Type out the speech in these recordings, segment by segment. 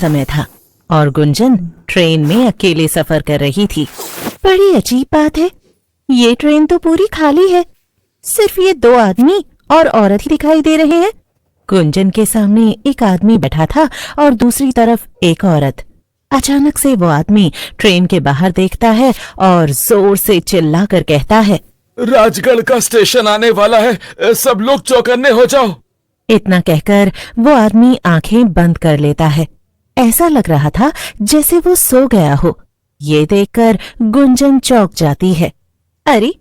समय था और गुंजन ट्रेन में अकेले सफर कर रही थी। बड़ी अजीब बात है, ये ट्रेन तो पूरी खाली है, सिर्फ ये 2 आदमी और औरत ही दिखाई दे रहे हैं। गुंजन के सामने एक आदमी बैठा था और दूसरी तरफ एक औरत। अचानक से वो आदमी ट्रेन के बाहर देखता है और जोर से चिल्लाकर कहता है, राजगढ़ का स्टेशन आने वाला है, सब लोग चौकन्ने हो जाओ। इतना कहकर वो आदमी आंखें बंद कर लेता है। ऐसा लग रहा था जैसे वो सो गया हो। ये देखकर गुंजन चौंक जाती है। अरे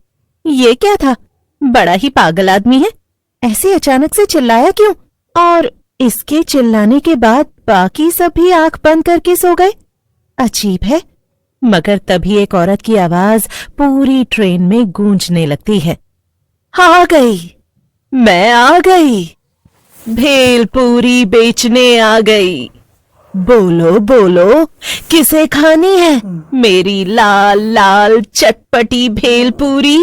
ये क्या था, बड़ा ही पागल आदमी है, ऐसे अचानक से चिल्लाया क्यों? और इसके चिल्लाने के बाद बाकी सब भी आंख बंद करके सो गए। अजीब है। मगर तभी एक औरत की आवाज पूरी ट्रेन में गूंजने लगती है। आ गई, मैं आ गई, भेलपूरी बेचने आ गई। बोलो बोलो, किसे खानी है मेरी लाल लाल चटपटी भेलपूरी?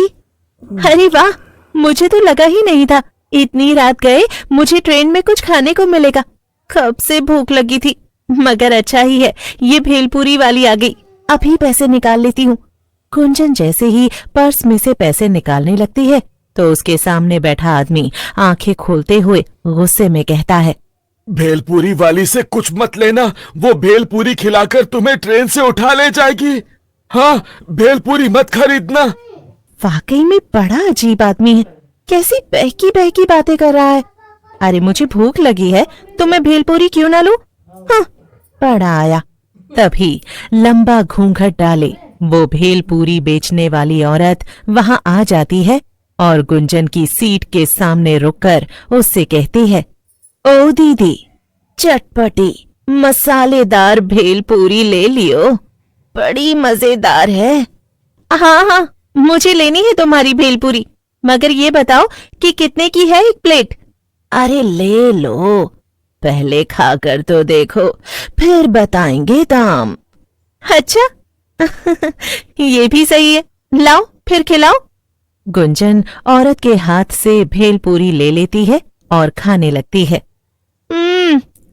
अरे वाह, मुझे तो लगा ही नहीं था इतनी रात गए मुझे ट्रेन में कुछ खाने को मिलेगा। कब से भूख लगी थी, मगर अच्छा ही है ये भेलपूरी वाली आ गई। अभी पैसे निकाल लेती हूँ। गुंजन जैसे ही पर्स में से पैसे निकालने लगती है तो उसके सामने बैठा आदमी आंखें खोलते हुए गुस्से में कहता है, भेलपूरी वाली से कुछ मत लेना, वो भेलपूरी खिलाकर तुम्हें ट्रेन से उठा ले जाएगी। हाँ, भेलपूरी मत खरीदना। वाकई में बड़ा अजीब आदमी है, कैसी बहकी बहकी बातें कर रहा है। अरे मुझे भूख लगी है तो मैं भेलपूरी क्यों ना लूं? हाँ, बड़ा आया। तभी लंबा घूंघट डाले वो भेलपूरी बेचने वाली औरत वहां आ जाती है और गुंजन की सीट के सामने रुककर उससे कहती है, ओ दीदी, चटपटी मसालेदार भेलपूरी ले लियो, बड़ी मजेदार है। हाँ हाँ, मुझे लेनी है तुम्हारी भेलपूरी, मगर ये बताओ कि कितने की है एक प्लेट? अरे ले लो, पहले खाकर तो देखो, फिर बताएंगे दाम। अच्छा ये भी सही है, लाओ फिर खिलाओ। गुंजन औरत के हाथ से भेलपूरी ले लेती है और खाने लगती है।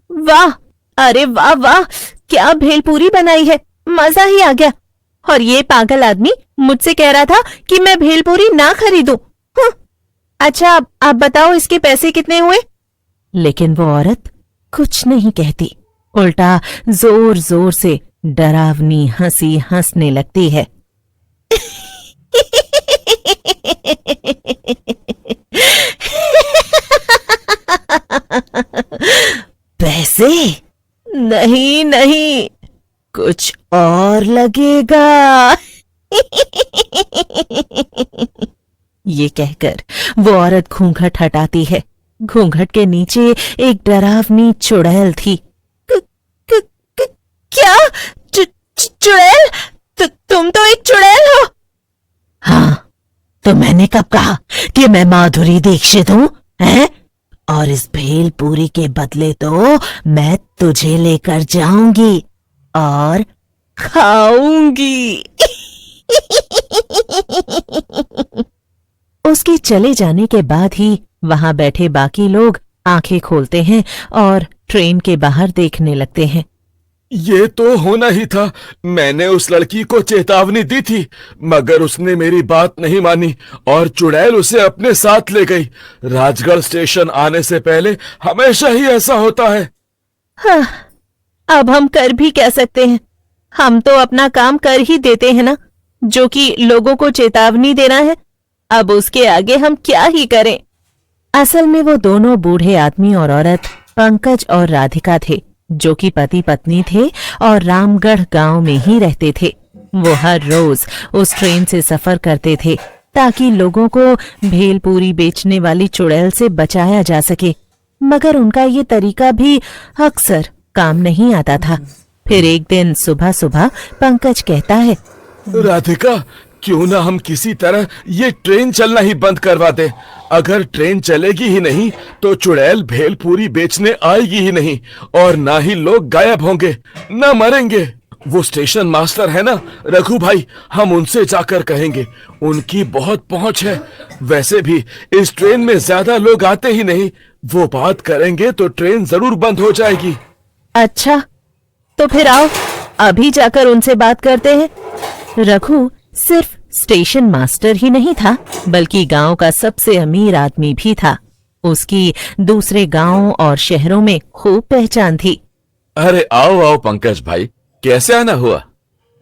वाह, अरे वाह वाह, क्या भेलपूरी बनाई है, मजा ही आ गया। और ये पागल आदमी मुझसे कह रहा था कि मैं भेलपूरी ना खरीदूं। अच्छा आप बताओ इसके पैसे कितने हुए? लेकिन वो औरत कुछ नहीं कहती, उल्टा जोर जोर से डरावनी हंसी हंसने लगती है। पैसे? नहीं नहीं, कुछ और लगेगा। ये कहकर वो औरत घूंघट हटाती है। घूंघट के नीचे एक डरावनी चुड़ैल थी। क्या? चुड़ैल? तुम तो एक चुड़ैल हो? हाँ, तो मैंने कब कहा कि मैं माधुरी दीक्षित हूँ, हैं? और इस भेलपूरी के बदले तो मैं तुझे लेकर जाऊंगी और खाऊंगी। उसके चले जाने के बाद ही वहां बैठे बाकी लोग आंखें खोलते हैं और ट्रेन के बाहर देखने लगते हैं। ये तो होना ही था, मैंने उस लड़की को चेतावनी दी थी, मगर उसने मेरी बात नहीं मानी और चुड़ैल उसे अपने साथ ले गई। राजगढ़ स्टेशन आने से पहले हमेशा ही ऐसा होता है। हाँ, अब हम कर भी क्या सकते हैं, हम तो अपना काम कर ही देते हैं ना, जो कि लोगों को चेतावनी देना है। अब उसके आगे हम क्या ही करें। असल में वो दोनों बूढ़े आदमी और औरत पंकज और राधिका थे, जो कि पति पत्नी थे और रामगढ़ गांव में ही रहते थे। वो हर रोज उस ट्रेन से सफर करते थे ताकि लोगों को भेलपूरी बेचने वाली चुड़ैल से बचाया जा सके, मगर उनका ये तरीका भी अक्सर काम नहीं आता था। फिर एक दिन सुबह सुबह पंकज कहता है, राधिका, क्यों ना हम किसी तरह ये ट्रेन चलना ही बंद करवा दे। अगर ट्रेन चलेगी ही नहीं तो चुड़ैल भेलपूरी बेचने आएगी ही नहीं और ना ही लोग गायब होंगे, ना मरेंगे। वो स्टेशन मास्टर है ना रघु भाई, हम उनसे जाकर कहेंगे, उनकी बहुत पहुंच है। वैसे भी इस ट्रेन में ज्यादा लोग आते ही नहीं, वो बात करेंगे तो ट्रेन जरूर बंद हो जाएगी। अच्छा, तो फिर आओ, अभी जाकर उनसे बात करते हैं। रघु सिर्फ स्टेशन मास्टर ही नहीं था, बल्कि गांव का सबसे अमीर आदमी भी था। उसकी दूसरे गांवों और शहरों में खूब पहचान थी। अरे आओ आओ पंकज भाई, कैसे आना हुआ?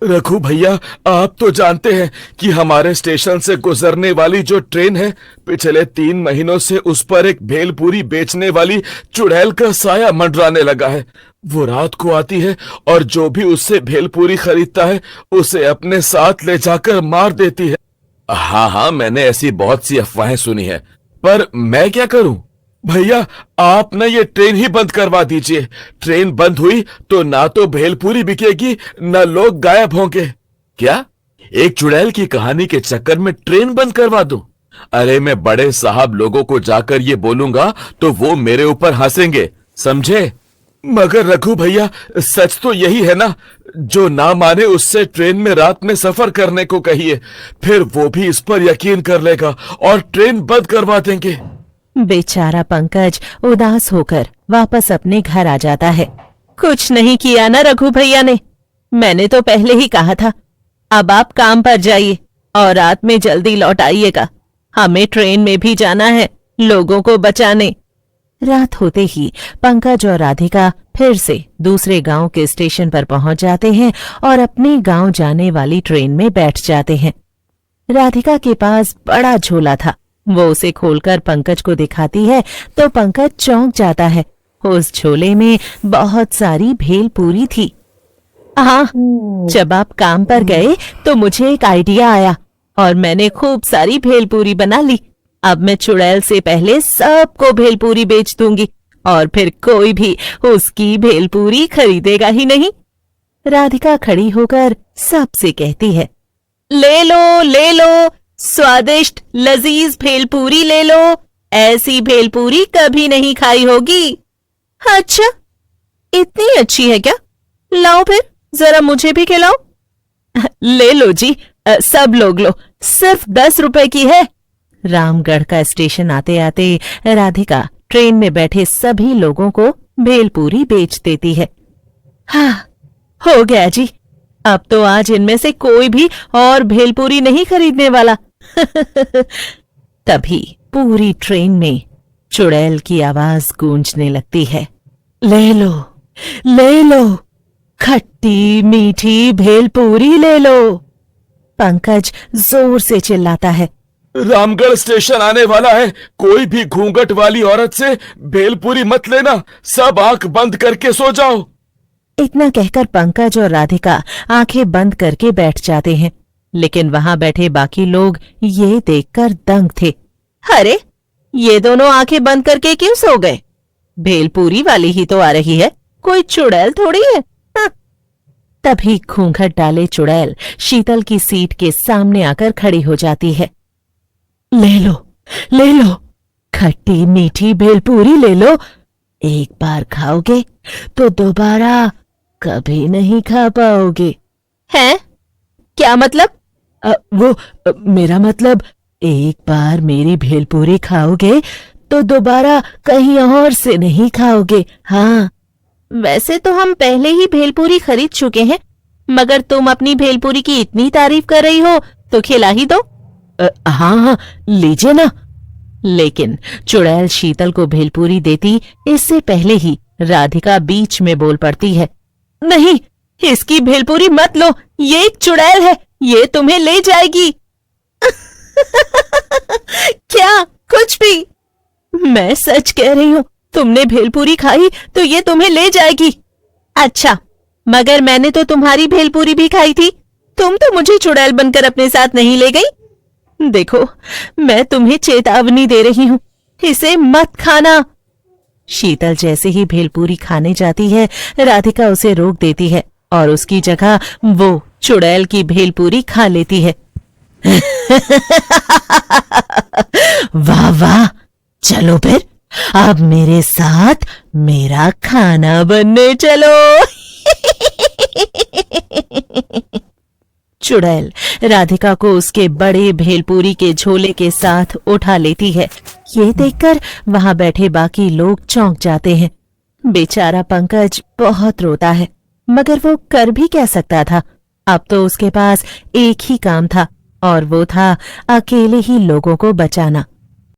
रघु भैया, आप तो जानते हैं कि हमारे स्टेशन से गुजरने वाली जो ट्रेन है, पिछले 3 महीनों से उस पर एक भेलपूरी बेचने वाली चुड़ैल का साया मंडराने लगा है। वो रात को आती है और जो भी उससे भेलपूरी खरीदता है उसे अपने साथ ले जाकर मार देती है। हाँ हाँ, मैंने ऐसी बहुत सी अफवाहें सुनी है, पर मैं क्या करूं? भैया, आप ना ये ट्रेन ही बंद करवा दीजिए। ट्रेन बंद हुई तो ना तो भेलपूरी बिकेगी, ना लोग गायब होंगे। क्या? एक चुड़ैल की कहानी के चक्कर में ट्रेन बंद करवा दूं? अरे मैं बड़े साहब लोगों को जाकर ये बोलूंगा तो वो मेरे ऊपर हंसेंगे, समझे? मगर रघु भैया, सच तो यही है ना? जो ना माने उससे ट्रेन में रात में सफर करने को कहिए, फिर वो भी इस पर यकीन कर लेगा और ट्रेन बंद करवा देंगे। बेचारा पंकज उदास होकर वापस अपने घर आ जाता है। कुछ नहीं किया ना रघु भैया ने, मैंने तो पहले ही कहा था। अब आप काम पर जाइए और रात में जल्दी लौट आइएगा, हमें ट्रेन में भी जाना है लोगों को बचाने। रात होते ही पंकज और राधिका फिर से दूसरे गांव के स्टेशन पर पहुंच जाते हैं और अपने गांव जाने वाली ट्रेन में बैठ जाते हैं। राधिका के पास बड़ा झोला था। वो उसे खोलकर पंकज को दिखाती है तो पंकज चौंक जाता है। उस झोले में बहुत सारी भेलपूरी थी। हाँ, जब आप काम पर गए तो मुझे एक आइडिया आया और मैंने खूब सारी भेलपूरी बना ली। अब मैं चुड़ैल से पहले सबको भेलपूरी बेच दूंगी और फिर कोई भी उसकी भेलपूरी खरीदेगा ही नहीं। राधिका खड़ी होकर सबसे कहती है, ले लो, स्वादिष्ट लजीज भेलपूरी ले लो, ऐसी भेलपूरी कभी नहीं खाई होगी। अच्छा, इतनी अच्छी है क्या? लाओ फिर जरा मुझे भी खिलाओ। ले लो जी, सब लोग लो, सिर्फ 10 रुपए की है। रामगढ़ का स्टेशन आते आते राधिका ट्रेन में बैठे सभी लोगों को भेलपूरी बेच देती है। हाँ, हो गया जी, अब तो आज इनमें से कोई भी और भेलपूरी नहीं खरीदने वाला। तभी पूरी ट्रेन में चुड़ैल की आवाज गूंजने लगती है। ले लो, खट्टी मीठी भेलपूरी ले लो। पंकज जोर से चिल्लाता है, रामगढ़ स्टेशन आने वाला है, कोई भी घूंघट वाली औरत से भेलपूरी मत लेना, सब आंख बंद करके सो जाओ। इतना कहकर पंकज और राधिका आंखें बंद करके बैठ जाते हैं, लेकिन वहां बैठे बाकी लोग ये देखकर दंग थे। अरे, ये दोनों आंखें बंद करके क्यों सो गए? भेलपूरी वाली ही तो आ रही है, कोई चुड़ैल थोड़ी है। हाँ। तभी घूंघट डाले चुड़ैल शीतल की सीट के सामने आकर खड़ी हो जाती है। ले लो, खट्टी मीठी भेलपूरी ले लो, एक बार खाओगे तो दोबारा कभी नहीं खा पाओगे। हैं? क्या मतलब? मेरा मतलब, एक बार मेरी भेलपूरी खाओगे तो दोबारा कहीं और से नहीं खाओगे। हाँ, वैसे तो हम पहले ही भेलपूरी खरीद चुके हैं, मगर तुम अपनी भेलपूरी की इतनी तारीफ कर रही हो तो खिला ही दो। हाँ, लीजिए ना। लेकिन चुड़ैल शीतल को भेलपूरी देती इससे पहले ही राधिका बीच में बोल पड़ती है, नहीं, इसकी भेलपूरी मत लो, ये एक चुड़ैल है, ये तुम्हें ले जाएगी। क्या? कुछ भी? मैं सच कह रही हूँ, तुमने भेलपूरी खाई तो ये तुम्हें ले जाएगी। अच्छा, मगर मैंने तो तुम्हारी भेलपूरी भी खाई थी, तुम तो मुझे चुड़ैल बनकर अपने साथ नहीं ले गई। देखो, मैं तुम्हें चेतावनी दे रही हूँ, इसे मत खाना। शीतल जैसे ही भेलपूरी खाने जाती है, राधिका उसे रोक देती है और उसकी जगह वो चुड़ैल की भेलपूरी खा लेती है। वाह वाह, चलो फिर अब मेरे साथ मेरा खाना बनने चलो। चुड़ैल राधिका को उसके बड़े भेलपूरी के झोले के साथ उठा लेती है। ये देखकर वहां बैठे बाकी लोग चौंक जाते हैं। बेचारा पंकज बहुत रोता है। मगर वो कर भी क्या सकता था। अब तो उसके पास एक ही काम था और वो था अकेले ही लोगों को बचाना।